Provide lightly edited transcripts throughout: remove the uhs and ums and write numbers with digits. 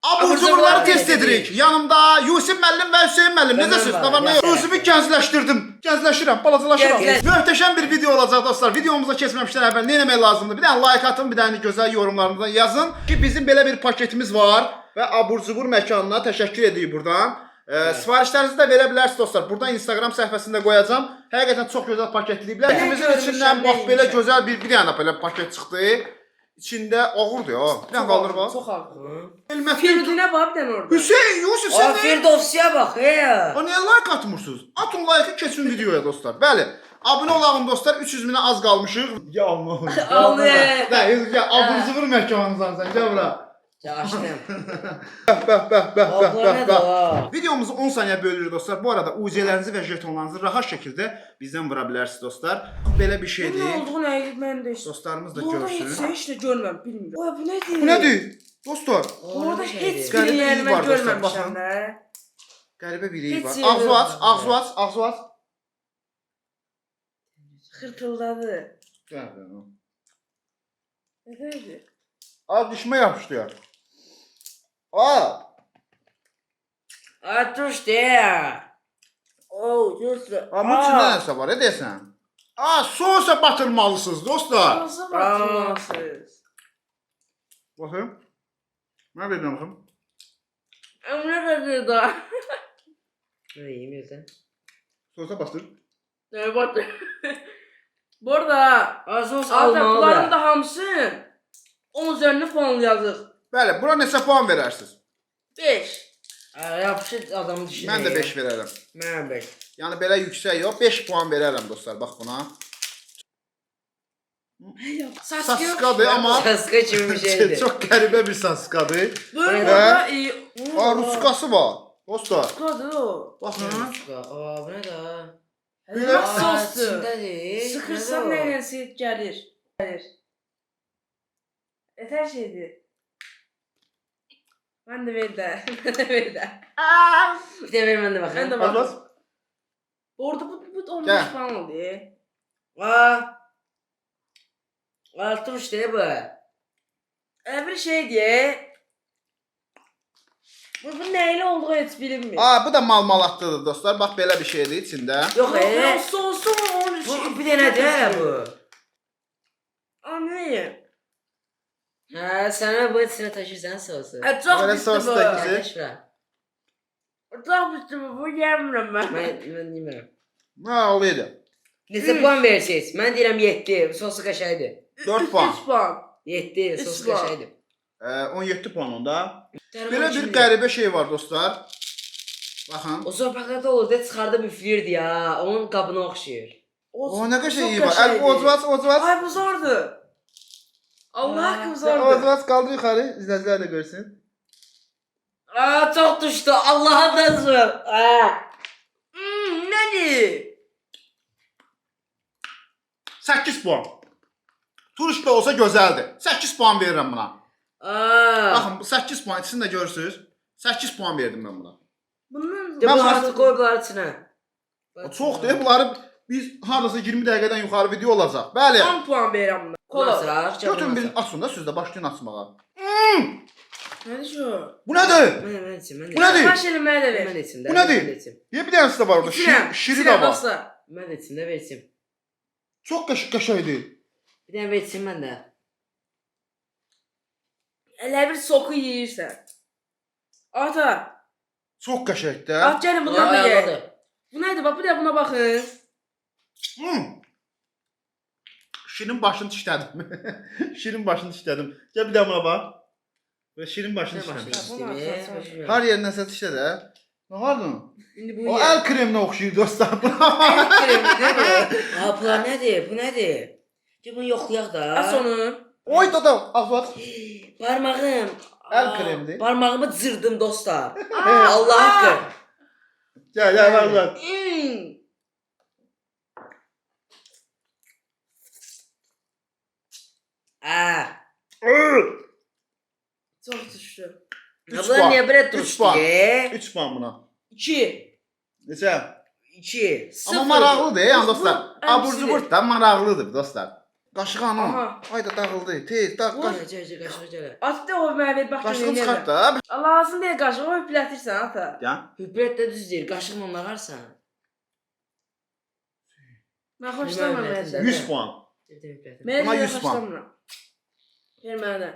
Abur cuburları test edirik. Yanımda Yusuf müəllim və Hüseyin müəllim. Necəsiniz? Nə var, nə yox? Özümü gəncləşdirdim. Gəncləşirəm, balacalaşıram. Möhtəşəm bir video olacaq dostlar. Videomuza keçməmişdən əvvəl nə etmək lazımdır? Bir dənə like atın, bir dənə gözəl yorumlarınızdan yazın ki, bizim belə bir paketimiz var və abur cubur məkanına təşəkkür edirik buradan. Sifarişlərinizi də verə bilərsiniz dostlar. Burada Instagram səhifəsində qoyacağam. Həqiqətən çox gözəl paketləyiblər. Bizim içindən bax belə gözəl bir dənə belə paket çıxdı. İçində ağırdır ya. Bir dənə qaldır bax. Çox ağır. Firdinə bax bir dənə orada. Hüseyin, Yusuf sən nə? Firdovsiyə bax, O niyə like atmırsınız? Atın like-ı keçin videoya dostlar. Bəli. Abunə olağım dostlar. 300 minə az qalmışıq. Ya Allah. Allah. Ya abur cubur məkanınızdan sən gəl bura. Açdım. Bəh. Videomuzu 10 saniyə bölürük dostlar. Bu arada UC-lərinizi və jetonlarınızı rahat şəkildə bizdən vura bilərsiniz dostlar. Belə bir şeydir. Bunun olduğu nəyi mən də Dostlarımız da Burada heç görsün. heç də görməm, bilmirəm. Oy, bu nədir? Bu nədir? Dostlar, Orada heç Qəribə bir iyi yəni var mən dostlar, görməmişəm baxın. də. qəribə bir iyi var. Heç Ağzı aç, yeri- ağzı aç, ağzı aç. Xırtıldadı. Gəl. Nədir? Az dişmə yapışdı ya. Aa! Atuş de. Oo, gözlə. Amma içində nəsə var, deyəsən. Sosa batırmalısınız dostlar. Nasıl batırmalısınız? Baxın. Nə verirəm baxım? Əmrə verir da. Ne yemiyorsun? Sosa batır. Ne batır? Bu arada Sos bunların almalı. da hamısı 10 üzərinə puan yazıq. Bəli, bura neçə puan verərsiniz? 5. Yapışır adamı düşünüyor. Mən də 5 verərəm. Ben 5. Yəni belə yüksək yox, 5 puan verərəm dostlar, bax buna. Saskadır amma Saska kimi bir şeydi. çox qəribə bir saskadır. Bu arada Və ruskası var. Dostlar, Saskadır o. baxın. Aa bu ne da? Belə Bax sosdur. içindedir. Sıxırsan nə ilə gəlir. Etər şeydir. Mən də ver də. Mən də ver də. Bir de ver ben de Mən bakayım. də Bas. bax. Orada bu 15 Gel. puan oldu. Aa. Atuş de bu. Bir şey diye. Bu neyle olduğu heç bilinmir. Bu da mal-malatlıdır dostlar. Bax belə bir şeydir içində. Yok Sosu mu onun Bu bir tane de bu. Anlayın. Ha sana bu içine taşırsan sosu. Çok Böyle bitti sos bu. da güzel. Taş bura. Çok bitti bu. Bu yemiyorum ben. Ben yemiyorum. Nə oluyor? Neçə puan verirsiniz? Mən deyirəm 7. Sosu qaşaydı. 4 puan. 3 puan. 7. Üç Sosu puan. qaşaydı. 17 puan onda. Belə bir qəribə şey var dostlar. Baxın. O sopaqlarda olur da çıxarda üflürdü ya. Onun qabına oxşayır. O nə qəşəng çok iyi var. qəşəngdir. Ocvaz. Ay bu zordu. Allah hakkım zordu. Ocvaz qaldır yuxarı, izləyicilər də görsün. Aa çok düştü. Allah'a da zor. Nedir? 8 puan. Turist da olsa gözəldir. 8 puan verirəm buna. Aa. Baxın, bu 8 puan içində görürsüz. 8 puan verdim mən buna. Bunun De bu Ben hartı koy bunlar içine. Çox deyil, bunları biz hardasa 20 dəqiqədən yuxarı video olacaq. Bəli. 10 puan verirəm buna. Kola. Kola. Götürün bir açın da siz də başlayın açmağa. Nedir şu? Bu nədir? Ben içim. Bu nədir? Baş eləməyə də ver. Ben içim. Bu nədir? Niyə bir dənəsi də var orada? Şiri də var. Dostlar. Ben içim de versim. Çox qəşəngdir. Bir tane versim ben de. Elə bir soku yeyirsən. Ata. Çox qəşəngdir. At gəlin bundan da ye. Ayarladı. Bu nədir? Bax, bir də buna baxın. Şirin başını dişlədim. Şirin başını dişlədim. Gəl bir də buna bax. Və şirin başını dişlədim. Hər yerindən səs dişlə də. Nə hardın? İndi bu O ye. əl kreminə oxşayır dostlar. Aa bunlar nedir? Bu nedir? Ki bunu yoxlayaq da. As onu. Oy dada, azat. Parmağım. El Aa, kremidir. Parmağımı cırdım dostlar. Allah hakkı. Gəl, azat. Aa. Çox düşdü. Üç Bunlar puan. niye böyle Üç duruştu puan. ki? 3 puan buna. 2. Neçə? 2. Amma maraqlıdır, yəni dostlar. Bu- Abur cubur da maraqlıdır dostlar. Qaşığı anam. Aha. Ayda dağıldı. Tez, dağ. Qaşıq gələ. At da o mənə ver bax. Qaşığını çıxart da. Lazım deyil qaşığı, o üplətirsən ata. Ya. Hübrət də düz deyir. Qaşıqla nağarsan. Mən xoşlamıram Hübrət məncə. 100 puan. Mən Buna də 100 puan. xoşlamıram. Ver mənə də.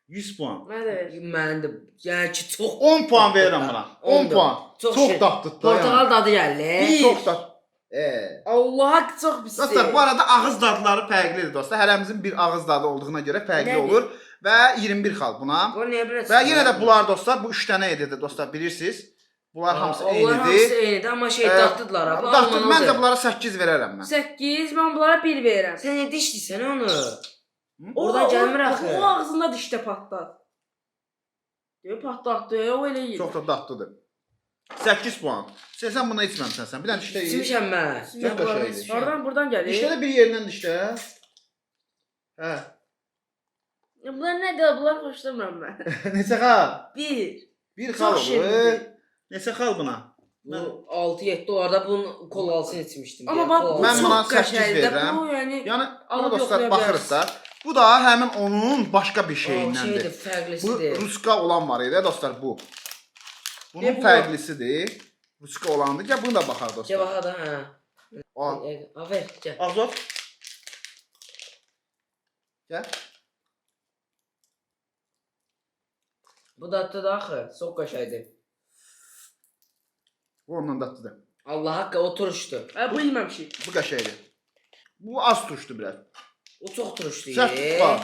100 puan. Mənə də ver. Mənim də yəni ki çox 10 puan verirəm buna. 10 puan. Çox Çox şey. dadlı da. Portakal dadı gəlir. Bir. Çox dadlı. Allah çox pis. Dostlar, bu arada ağız dadları fərqlidir dostlar. Hərəmizin bir ağız dadı olduğuna görə fərqli Nədir? olur və 21 xal buna. Bu niyə belə? Və yenə də bunlar dostlar, bu 3 dənə edirdi dostlar, bilirsiniz. Bunlar hamısı Onlar hamısı eynidir. eynidir, amma şey dadlıdırlar. Bu Dadlı, almanlıdır. mən də bunlara 8 verərəm mən. 8, mən bunlara 1 verirəm. Sən nə dişliysən onu? Oradan gəlmir axı. O ağzında dişdə patlat. Deyir patlatdı, o elə yeyir. Çox da dadlıdır. 8 puan. Sən buna içməmsən sən. Bir dənə dişdə ye. İçmişəm mən. Çox qəşəngdir. Oradan gəlir. Dişdə də bir yerindən dişdə. Hə. Bunlar nədir? Bunlar xoşlamıram mən. Neçə xal? 1. 1 xal Çox olur. şirindir. Neçə xal buna? Bu 6-7 dolarda bunun kolalsını içmişdim. Amma bax bu Mən buna çox 8 qəşəngdir. verirəm. Bu yəni Yəni Alıb buna dostlar yoxlaya baxırız da. Bu da həmin onun başqa bir şeyindəndir. Şeydir, Bu fərqlisidir. ruska olan var idi dostlar bu. Bunun Bu. fərqlisidir. Ruska olandır. Gəl buna da baxar dostlar. Cəvaha da, hə. Al. Ver, gəl. Azot. Gəl. Bu dadlı da axı, çox qəşəngdir. Bu ondan dadlıdır. Allah haqqı o turşdu. bu bilməmişik. Bu qəşəngdir. Bu az turşdu biraz. O çox turşdu. Sərt var.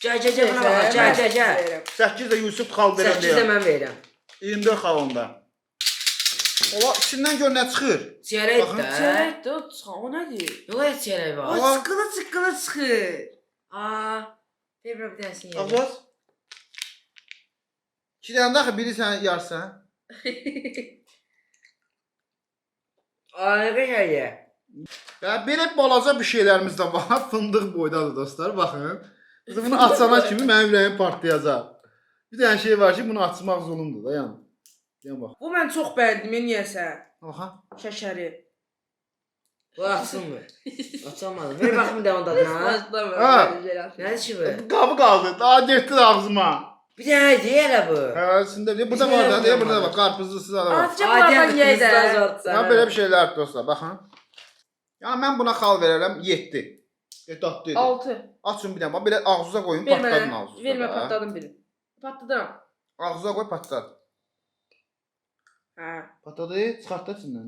Gəl, buna bax, gəl. 8 də Yusuf xal 8 də verəm. mən verirəm. 24 xal onda. Ola içindən gör nə çıxır. Çiyərək Baxın, də. Çörəkdir, o çıxan, o nədir? Yox, heç çiyərək O var. çıqqılı çıxır. Aa, ver bir dənəsini yerim. Azot. 2 dənə də axı biri sən yarsan. Aa, nə qəşəngdir. Və belə balaca bir şeylərimiz də var. Fındıq boydadır dostlar. Baxın. Bunu açana kimi mənim ürəyim partlayacaq. Bir dənə şey var ki, bunu açmaq zulmdur da, yəni. Yəni bax. Bu mən çox bəyəndim, niyəsə. Oha. Şəkəri. Bu açılmır. Açılmadı. Ver baxım da onda da. Ha. Nədir ki bu? Qabı qaldı. Daha getdi ağzıma. Bir dənə deyir bu. Hə, içində bir burada var da, deyə burada da var. Qarpızlısı da var. Azca bunlardan yey də. Ya belə bir şeylər dostlar, baxın. Yəni mən buna xal verərəm 7. Dadlı idi. 6. Açın bir dənə, bax belə ağzınıza qoyun, Ver patladın mənə. ağzınıza. Ver mən patladım biri. Patladıram. Ağzına qoy, patlar. Hə. Patladı, çıxart da içindən.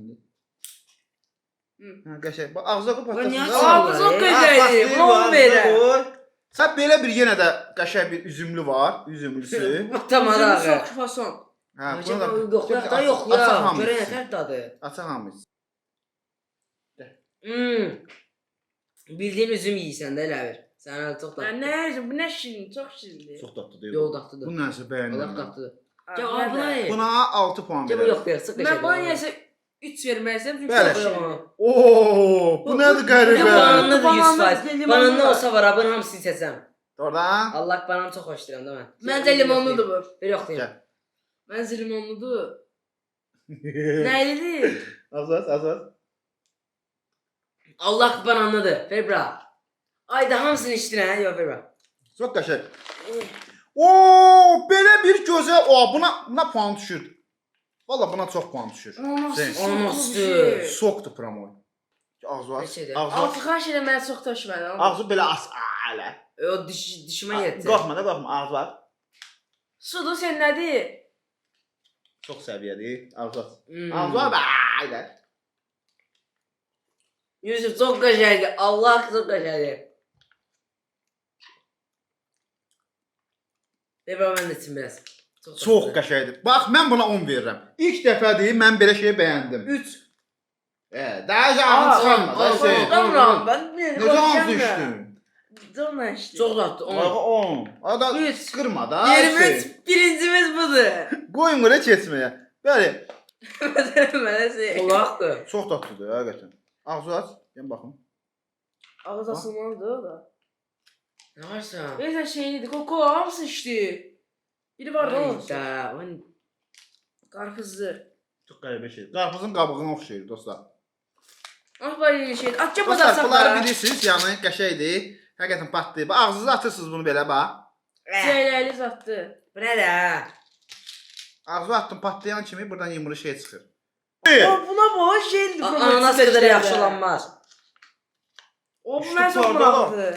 Hı. Hə, qəşəng. Bax ağzına qoy, Bu niyə patlasın. açılmır? Aa, bu çox Ha, gözəldir. Bunu onu verəm. Sən belə bir yenə də qəşəng bir üzümlü var, üzümlüsü. Tamam Üzümü ağa. çox fason. Hə, Yoxla bunu da yoxla. açaq hamı. Görə nətər dadı? Açaq hamı. Bildiyin üzüm yeyirsən də elə bir. Sən hələ çox Mən dadlı. nə yeyəcəm? Bu nə şirin, çox şirindir. Çox dadlı deyil. Yox dadlıdır. Bu nəsə Allah bəyəndim. dadlıdır. Aa, Gəl mən abla də. ye. Buna 6 puan Gəl bu verərəm. yox deyir, sıx Mən buna qəşəng. niyəsə 3 verməliyəm çünki Bəli. çox şirindir. Oo, bu nədir Ya qəribə? bananlı da Bananlı, 100%. limonlu Bananlı var. olsa var, abın hamısını seçəcəm. Oradan. Allah bananı çox xoşlayıram da mən. Məncə limonludur bu. Bir yox deyim. Gəl. Məncə limonludur. Nəylidir? Azad. Allah bananlıdır. Ver bura. Ayda hamısını içdin hə? Yox ver bura. Çox qəşəng. Oo, belə bir gözəl. O, buna puan düşür. Valla buna çox puan düşür. Sen. Olmazdı. Sokdu promoy. Ağzı aç. Neçədir? Ağzı Altı xaş elə mənə çox tökmədi. Ağzı belə as. Elə. O dişimə yetdi. Qorxma da qorxma. Ağzı var. Sudur sən nədir? Çox səviyyəli. Ağzı aç. Hmm. Ağzı var. Elə. Yusuf çox qəşəngdir. Allah çox qəşəngdir. Ver mən də içim biraz. Çox qəşəngdir. Bax mən buna 10 verirəm. İlk dəfədir mən belə şey bəyəndim. 3. Daha ağzı çıxarma da şey. Qorxmuram mən. Necə ağzı içdin? Canla içdim. Çox dadlı. Bax 10. Ada Üç. sıxırma da. Yerimiz birincimiz budur. Qoyun belə keçməyə. Bəli. Mənə şey. Qulaqdır. Çox dadlıdır həqiqətən. Ağzı aç. Gəl baxım. Ağız asılmalıdır o da. Nə varsan? Neyse şeydi, koko hamısı içdi. Biri var da olsun. Da, Qarpızlı. Çox qəribə şey. Qarpızın qabığına oxşayır dostlar. Aç var şey. Açca Dostlar, bazarsan bunları da. bilirsiniz, yəni qəşəngdir. Həqiqətən patlayır. Bax, ağzınıza atırsınız bunu belə bax. Ceyləli zatdı. Bu nə də? Ağzına attım, patlayan kimi buradan yumru şey çıxır. Buna bax jeldi. Ananas qədər yaxşılanmaz. O bu İşte mən çox pardon. maraqlıdır.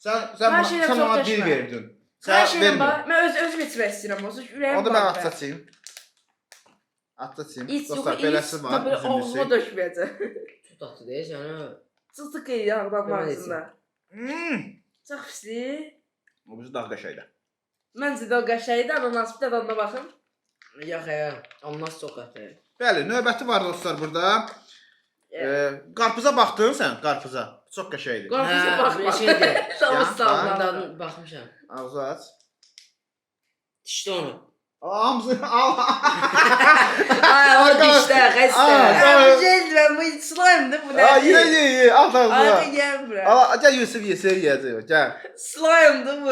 Sən Hər şeydən sən çox ona bir təşmə. verdin. Hər Sən şeydən bax. vermədin. Mən öz bitirmək istəyirəm. Olsa ürəyim Onu da mən var. atacağım. Atacağım. İç Dostlar, yox, beləsi iç. var. Tabii üzümlüsü. oğluma döşməyəcək. Çox tatlı deyirsən ha. Çıxdı ki yağdan Deməli arasında. Çox pisdir. O bizi daha qəşəngdir. Məncə də o qəşəngdir. Ananas bir də dadına baxın. Yox ananas çox qəşəng. Bəli, növbəti var dostlar burada. Qarpıza baxdın sən? Qarpıza. Çox qəşəngdir. Qarpıza baxma. şeydir. Tamam Ya, sağ Mən ol. dadına baxmışam. Ağzı aç. Dişdə onu. Hamısı al. Ay, o dişdə, xəstə. Bu jeldi ben bu slime'dı bu ne? Aa, yine ye. At ağzına. Arka gel buraya. Al, gel Yusuf ye, seri yiyəcək. Gel. Slime'dı bu.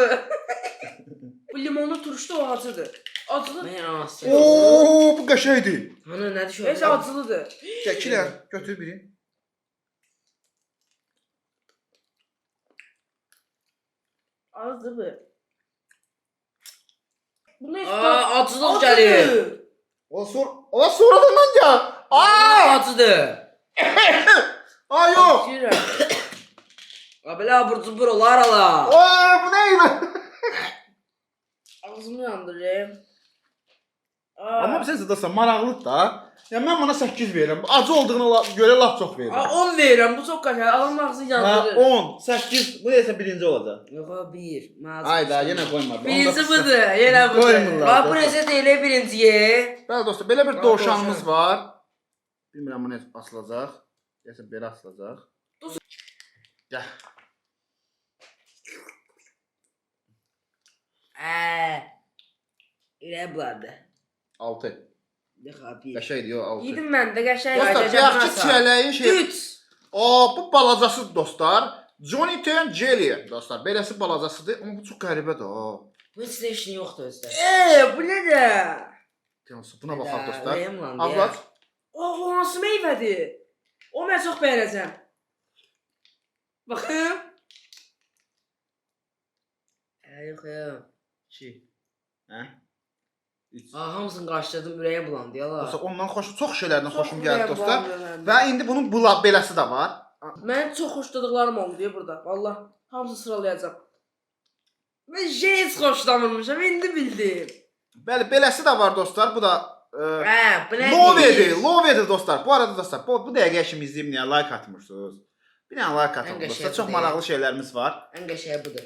Bu limonlu turşu da o acıdır. Acılı. Mən ananas. Oo, bu qəşəngdir. Hani nədir şu? Neyse acılıdır. Gəl, kilən, götür birini. Azdı bu. Bu ne? Aa, acılıq gəlir. O sonradan gəl. Aa! Acıdır. Aa, yox. Belə abur cubur olar ala. Aa, bu neydi? Ağzımı yandırayım. Amma bir səs desən, maraqlıdır da. Ya mən buna 8 verirəm. Acı olduğuna görə lap çox verirəm. 10 verirəm. Bu çok kaçar. Adamın ağzı Ha, yandırır. 10, 8. Bu neysə birinci olacaq. Yox, bir. Ayda, yenə qoyma. Birisi budur. Yine budur. Koymurlar. Bax, bu necə deyilə birinciyə? Bəli dostlar, belə bir dovşanımız var. Bilmirəm bu nə asılacaq. Deyəsən belə asılacaq. Gəl. Ürək bulardı. 6. Yox, bir. Qəşəngdir, yox 6. Yedim ben de geçen. Dostlar, Qayıdacaq yaxşı masa. çiyələyin şey. 3. Aa, bu balacası dostlar. Johnny Ten Jelly dostlar. Beləsi balacasıdır. Amma bu çox qəribədir ha. Bu heç nə işin yoxdur özdə. Bu ne de? Deyəsən, buna baxaq dostlar. Ürəyim landı Ağzı ya. aç. O hansı meyvədir? O mən çox bəyənəcəm. Baxın. Yox, yox. 2. Hə? 3. Hamısını qarışdırdım, ürəyim bulandı ya la. Dostlar, ondan çox şeylərdən Çox xoşum gəldi ürəyim dostlar. bulandı Və indi bunun beləsi də var. Mən çox xoşladıqlarım oldu ya burada. Vallah hamısını sıralayacağam. Mən heç xoşlamırmışam, indi bildim. Bəli, beləsi də var dostlar. Bu da Bu nə? Lovedir, Lovedir dostlar. Bu arada dostlar, bu dəqiqə kimi izləyib niyə like atmırsınız? Bir dənə like atın Ən dostlar. qəşəng Çox bu maraqlı şeylərimiz var. Ən qəşəng budur.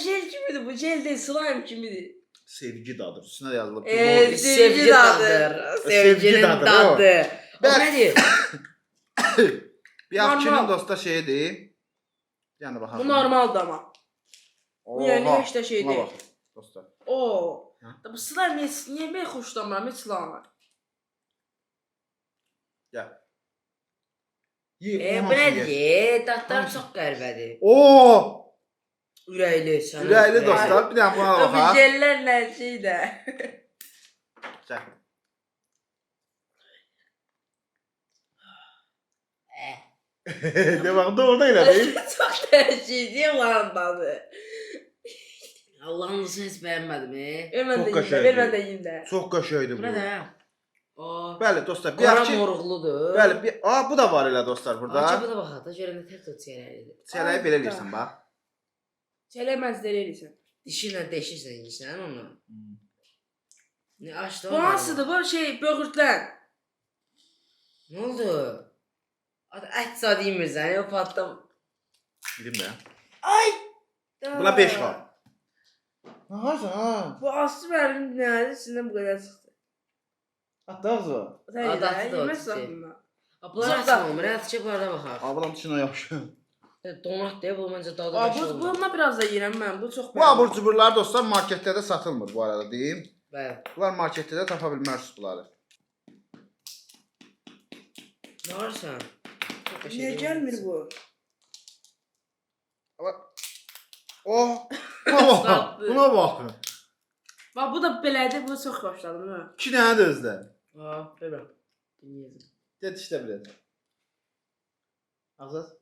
Jel kimidir bu? Jel değil, slime kimidir? Sevgi dadır. Üstünə də yazılıb. Sevgi Sevgi dadır. dadır. Sevgi Sevginin dadır, dadı. O Bəli. nədir? Bir axçının Normal. dostlar şeyidir. Yəni baxaq. Bu normaldır ama. Bu yəni Oha, heç də şey buna deyil. bax, dostlar. Oo. Ha? Da bu slime niyə mən xoşlamıram heç slime? Gəl. Ye, Bu nədir? Dadlar çox qəribədir. Oo! Ürəkli sən. Ürəkli dostlar. Bir dənə buna Bu baxaq. jellərlə şey də. Gəl. De bax, doğru elədi. Çox dəyişikdir onların dadı. Allah'ın olsun heç bəyənmədim. Ver mən Çox də yeyim də, qəşəngdir. ver mən də yeyim də. Çox qəşəngdir Bu bu. nədir? Aa. Bəli dostlar, bir Qara axçı. moruqludur. Bəli, bu da var elə dostlar burada. Acaba da baxaq da görən nə tək tut çərəlidir. Çələyi belə eləyirsən bax. Çələ məzləri eləyirsən. Dişinlə deşirsən yiyirsən onu. Ne açdı Bu hansıdır bu şey böğürtlen? Ne oldu? Ət zad yemirsən, o patlam. Bilim də. Ay! Buna 5 var. Nə varsa ha? Bu aslı mənim nədir? Sizdən bu qədər çıxdı. Hatta ağzı. Sən Adatı da o yeməz çiçək. saxlama. Bunlar Uzaqda. açmam, mən atışa bunlara baxaq. Ablam dişinə yapışır. Donat deyə bu məncə dadı Aa, başı bu olmaz. bununla biraz da yeyirəm mən. Bu çox Bu abur cuburlar dostlar marketlərdə satılmır bu arada deyim. Bəli. Bunlar marketdə də tapa bilmərsiniz bunları. Nə varsan? Çox qəşəng Niyə gəlmir bu? Oh! Buna bax. Tatlı. Buna bax. Bax bu da belədir. Bunu çox xoşladım ha. 2 dənə də özdə. Aa, belə. Dinləyəcəm. Get işlə biraz. Ağzı.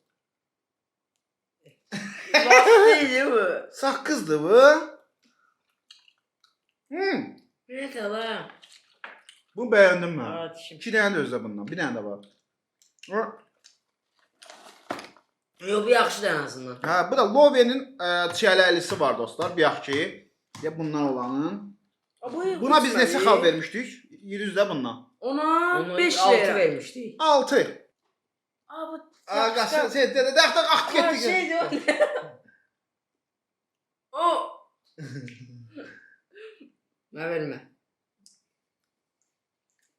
Vaxtıydı bu. Saqqızdır bu. Neyse lan. Bu bəyəndim mən. Aa dişim. 2 dənə də özdə bundan, bir dənə də var. Yok bu yaxşıdır en azından. Hə, bu da Love'nin çiyələylisi var dostlar, bayaq ki. Ya bundan olanın. Buna biz neçə xal vermişdik? 100 də bundan. Ona Onu 5 6 lira. vermiştik. 6. Aa bu. Aa, qaçın, sen də dəxtər axtı Aa, getdi. şeydi o. O. Ne verme.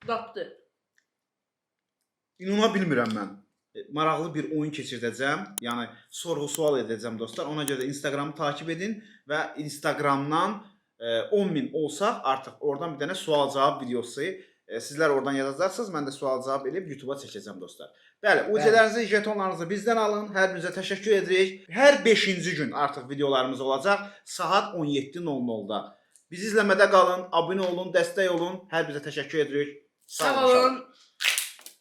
Daptı. İnana bilmirəm mən. Maraqlı bir oyun keçirdəcəm. Yəni sorğu-sual edəcəm dostlar. Ona görə də Instagramı takip edin və Instagramdan 10.000 olsaq artıq oradan bir dənə sual-cavab videosu sizlər oradan yazacaqsınız. Mən də sual-cavab edib YouTube-a çəkəcəm dostlar. Bəli, UC-lərinizi, jetonlarınızı bizdən alın. Hər birinizə təşəkkür edirik. Hər 5-ci gün artıq videolarımız olacaq saat 17:00-da. Bizi izləmədə qalın, abunə olun, dəstək olun. Hər birinizə təşəkkür edirik. Sağ olun.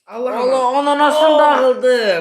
Allah ananasın dağıldı.